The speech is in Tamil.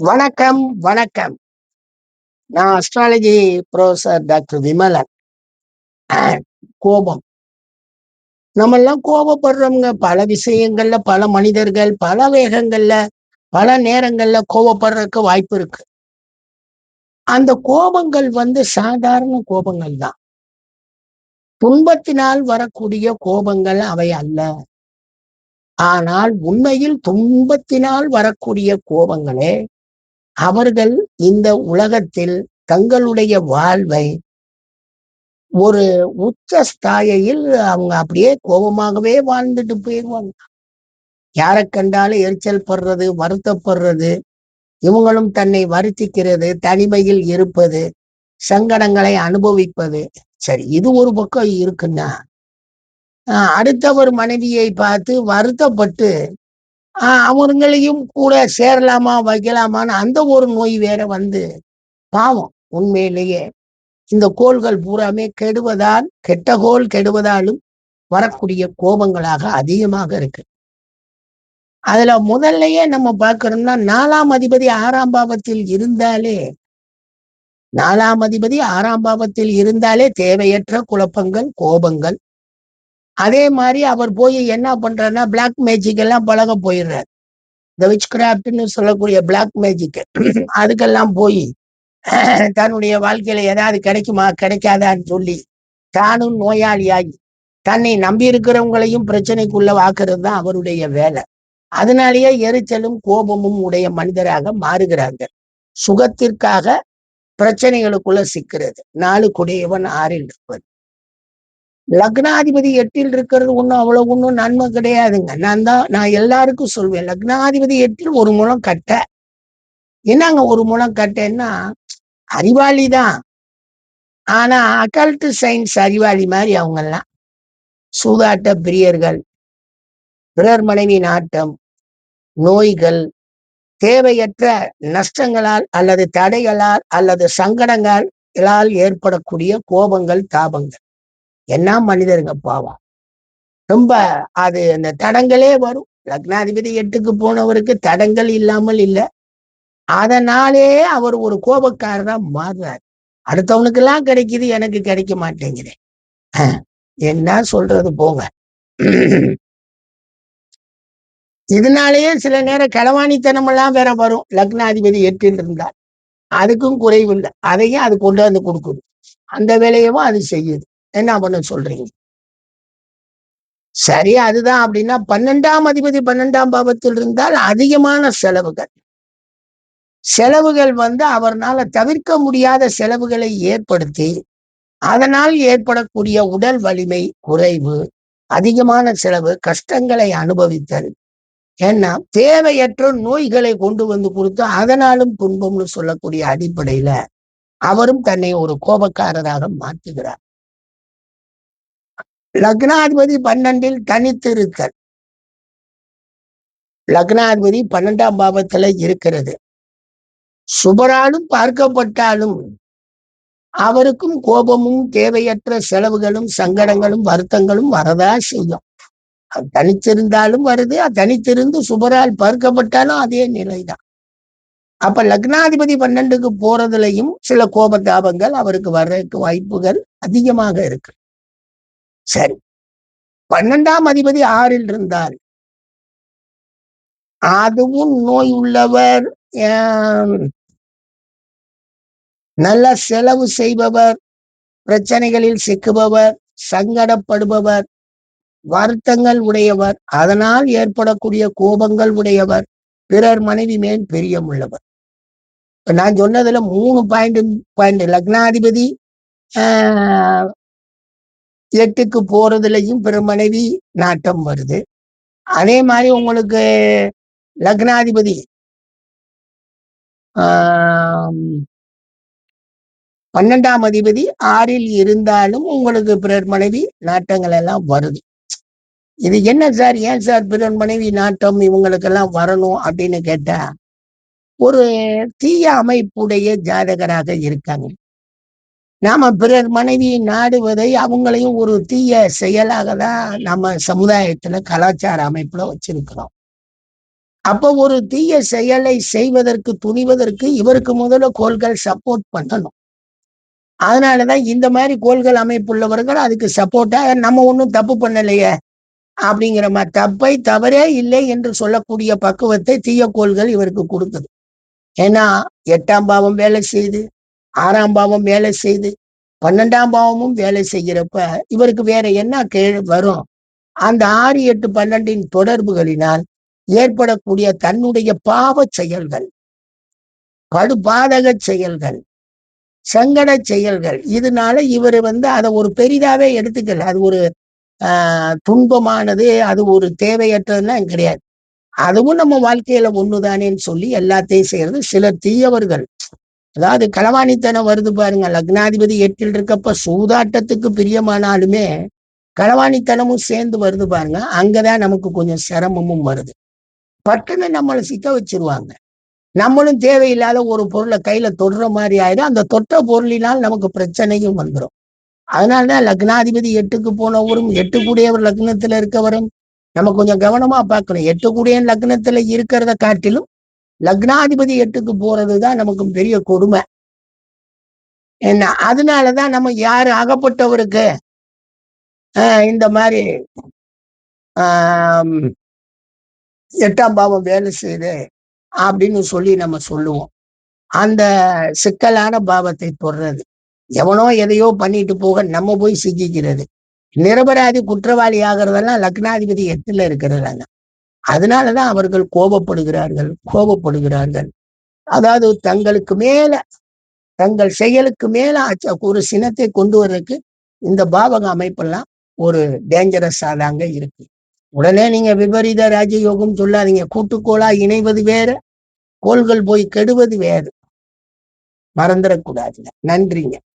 வணக்கம், வணக்கம். நான் அஸ்ட்ராலஜி புரொஃபசர் டாக்டர் விமலன். கோபம். நம்மெல்லாம் கோபப்படுறோம்ங்க. பல விஷயங்கள்ல, பல மனிதர்கள், பல வேகங்கள்ல, பல நேரங்கள்ல கோபப்படுறதுக்கு வாய்ப்பு இருக்கு. அந்த கோபங்கள் சாதாரண கோபங்கள் தான். துன்பத்தினால் வரக்கூடிய கோபங்கள் அவை அல்ல. ஆனால் உண்மையில் துன்பத்தினால் வரக்கூடிய கோபங்களே, அவர்கள் இந்த உலகத்தில் தங்களுடைய வாழ்வை ஒரு உச்ச ஸ்தாயியில் அவங்க அப்படியே கோபமாகவே வாழ்ந்துட்டு போயிருவாங்க. யாரைக் கண்டாலும் எரிச்சல் படுறது, வருத்தப்படுறது, இவங்களும் தன்னை வருத்திக்கிறது, தனிமையில் இருப்பது, சங்கடங்களை அனுபவிப்பது. சரி, இது ஒரு பக்கம் இருக்குன்னா, அடுத்தவர் மனைவியை பார்த்து வருத்தப்பட்டு, அவங்களையும் கூட சேரலாமா, வைக்கலாமான்னு அந்த ஒரு நோய் வேற பாவம் உண்மையிலேயே இந்த கோள்கள் பூராமே கெடுவதால், கெட்ட கோள் கெடுவதாலும் வரக்கூடிய கோபங்களாக அதிகமாக இருக்கு. அதுல முதல்லயே நம்ம பார்க்கணும்னா, 4ஆம் அதிபதி 6ஆம் பாவத்தில் இருந்தாலே 4ஆம் அதிபதி 6ஆம் பாவத்தில் இருந்தாலே தேவையற்ற குழப்பங்கள், கோபங்கள். அதே மாதிரி அவர் போய் என்ன பண்றாருன்னா, பிளாக் மேஜிக் எல்லாம் பழக போயிடுறார். இந்த விச் கிராஃப்ட்னு சொல்லக்கூடிய பிளாக் மேஜிக் அதுக்கெல்லாம் போய் தன்னுடைய வாழ்க்கையில ஏதாவது கிடைக்குமா, கிடைக்காதான்னு சொல்லி தானும் நோயாளியாகி தன்னை நம்பி இருக்கிறவங்களையும் பிரச்சனைக்குள்ள ஆக்குறது தான் அவருடைய வேலை. அதனாலேயே எரிச்சலும் கோபமும் உடைய மனிதராக மாறுகிறாங்க. சுகத்திற்காக பிரச்சனைகளுக்குள்ள சிக்கிறது. 4 குடையவன் 6ல் இருப்பது. லக்னாதிபதி 8ல் இருக்கிறது ஒண்ணும் நன்மை கிடையாதுங்க. நான் எல்லாருக்கும் சொல்வேன், லக்னாதிபதி 8ல் ஒரு முழம் கட்ட. என்னங்க ஒரு முழம் கட்டன்னா, அறிவாளி தான். ஆனா அகல்ட் சயின்ஸ் அறிவாளி மாதிரி அவங்க எல்லாம் சூதாட்ட பிரியர்கள், பிறர் மனைவி நாட்டம், நோய்கள், தேவையற்ற நஷ்டங்களால் அல்லது தடைகளால் அல்லது சங்கடங்களால் ஏற்படக்கூடிய கோபங்கள், தாபங்கள். என்ன மனிதருங்க பாவம். ரொம்ப அது அந்த தடங்களே வரும். லக்னாதிபதி 8க்கு போனவருக்கு தடங்கள் இல்லாமல் இல்லை. அதனாலே அவர் ஒரு கோபக்காரரா மாறுறார். அடுத்தவனுக்கு எல்லாம் கிடைக்குது, எனக்கு கிடைக்க மாட்டேங்குது. என்ன சொல்றது போங்க. இதனாலேயே சில நேரம் களவாணித்தனம் எல்லாம் வேற வரும். லக்னாதிபதி 8ல் இருந்தார், அதுக்கும் குறைவில்லை. அதையும் அது கொண்டு வந்து கொடுக்குது. அந்த வேலையவும் அது செய்யுது. என்ன பண்ண சொல்றீங்க? சரி, அதுதான். அப்படின்னா 12ஆம் அதிபதி 12ஆம் பாவத்தில் இருந்தால் அதிகமான செலவுகள் அவர்னால தவிர்க்க முடியாத செலவுகளை ஏற்படுத்தி, அதனால் ஏற்படக்கூடிய உடல் வலிமை குறைவு, அதிகமான செலவு, கஷ்டங்களை அனுபவித்தல், ஏன்னா தேவையற்ற நோய்களை கொண்டு வந்து கொடுத்து அதனாலும் துன்பம்னு சொல்லக்கூடிய அடிப்படையில அவரும் தன்னை ஒரு கோபக்காரராக மாற்றுகிறார். லக்னாதிபதி 12ல் தனித்திருத்தல். லக்னாதிபதி 12ஆம் பாவத்துல இருக்கிறது. சுபராலும் பார்க்கப்பட்டாலும் அவருக்கும் கோபமும், தேவையற்ற செலவுகளும், சங்கடங்களும், வருத்தங்களும் வரதா செய்யும். தனித்திருந்தாலும் வருது, தனித்திருந்து சுபரால் பார்க்கப்பட்டாலும் அதே நிலைதான். அப்ப லக்னாதிபதி 12க்கு போறதுலையும் சில கோபதாபங்கள் அவருக்கு வர்றதுக்கு வாய்ப்புகள் அதிகமாக இருக்கு. சரி, 12ஆம் அதிபதி 6ல் இருந்தால் அதுவும் நோய் உள்ளவர், நல்ல செலவு செய்பவர், பிரச்சனைகளில் சிக்குபவர், சங்கடப்படுபவர், வருத்தங்கள் உடையவர், அதனால் ஏற்படக்கூடிய கோபங்கள் உடையவர், பிறர் மனைவி மேல் பிரியம் உள்ளவர். நான் சொன்னதுல 3 பாயிண்ட் லக்னாதிபதி 8க்கு போறதுலையும் பிற மனைவி நாட்டம் வருது. அதே மாதிரி உங்களுக்கு லக்னாதிபதி 12ஆம் அதிபதி 6ல் இருந்தாலும் உங்களுக்கு பிறர் மனைவி நாட்டங்கள் எல்லாம் வருது. இது என்ன சார், ஏன் சார் பிறர் மனைவி நாட்டம் இவங்களுக்கெல்லாம் வரணும் அப்படின்னு கேட்டா, ஒரு தீய அமைப்புடைய ஜாதகராக இருக்காங்க. நாம பிறர் மனைவியை நாடுவதை அவங்களையும் ஒரு தீய செயலாக தான் நம்ம சமுதாயத்துல கலாச்சார அமைப்புல வச்சிருக்கிறோம். அப்ப ஒரு தீய செயலை செய்வதற்கு துணிவதற்கு இவருக்கு முதல்ல கோள்கள் சப்போர்ட் பண்ணணும். அதனாலதான் இந்த மாதிரி கோள்கள் அமைப்புள்ளவர்கள் அதுக்கு சப்போர்ட்டா நம்ம ஒண்ணும் தப்பு பண்ணலையே அப்படிங்கிற மாதிரி தப்பை தவறே இல்லை என்று சொல்லக்கூடிய பக்குவத்தை தீய கோள்கள் இவருக்கு கொடுக்குது. ஏன்னா 8ஆம் பாவம் வேலை செய்து, 6ஆம் பாவம் வேலை செய்து, 12ஆம் பாவமும் வேலை செய்கிறப்ப இவருக்கு வேற என்ன வரும்? அந்த 6, 8, 12 தொடர்புகளினால் ஏற்படக்கூடிய தன்னுடைய பாவ செயல்கள், படுபாதக செயல்கள், சங்கட செயல்கள், இதனால இவர் அதை ஒரு பெரிதாவே எடுத்துக்கல. அது ஒரு துன்பமானது, அது ஒரு தேவையற்றதுலாம் கிடையாது. அதுவும் நம்ம வாழ்க்கையில ஒண்ணுதானேன்னு சொல்லி எல்லாத்தையும் செய்யறது. சிலர் தீயவர்கள், அதாவது களவாணித்தனம் வருது பாருங்க. லக்னாதிபதி 8ல் இருக்கப்ப சூதாட்டத்துக்கு பிரியமானாலுமே களவாணித்தனமும் சேர்ந்து வருது பாருங்க. அங்கதான் நமக்கு கொஞ்சம் சிரமமும் வருது. பட்டுன்னு நம்மளை சிக்க வச்சிருவாங்க. நம்மளும் தேவையில்லாத ஒரு பொருளை கையில தொடுற மாதிரி ஆயிடும். அந்த தொட்ட பொருளினால் நமக்கு பிரச்சனையும் வந்துடும். அதனாலதான் லக்னாதிபதி 8க்கு போனவரும் 8 கூடியவர் லக்னத்துல இருக்கவரும் நம்ம கொஞ்சம் கவனமா பார்க்கணும். 8 கூடிய லக்னத்துல இருக்கிறத காட்டிலும் லக்னாதிபதி 8க்கு போறதுதான் நமக்கு பெரிய கொடுமை. என்ன அதனாலதான் நம்ம யாரு அகப்பட்டவருக்கு இந்த மாதிரி 8ஆம் பாவம் வேலை செய்யுது அப்படின்னு சொல்லி நம்ம சொல்லுவோம். அந்த சிக்கலான பாவத்தை தொடுறது, எவனோ எதையோ பண்ணிட்டு போக நம்ம போய் சிக்கிக்கிறது, நிரபராதி குற்றவாளி ஆகிறதெல்லாம் லக்னாதிபதி 8ல இருக்கிறதாங்க. அதனாலதான் அவர்கள் கோபப்படுகிறார்கள். அதாவது தங்களுக்கு மேல, தங்கள் செயலுக்கு மேல ஒரு சினத்தை கொண்டு வர்றதுக்கு இந்த பாவக அமைப்பெல்லாம் ஒரு டேஞ்சரஸா தாங்க இருக்கு. உடனே நீங்க விபரீத ராஜயோகம் சொல்லாதீங்க. கூட்டுக்கோளா இணைவது வேற, கோள்கள் போய் கெடுவது வேறு. மறந்துடக்கூடாதுங்க. நன்றிங்க.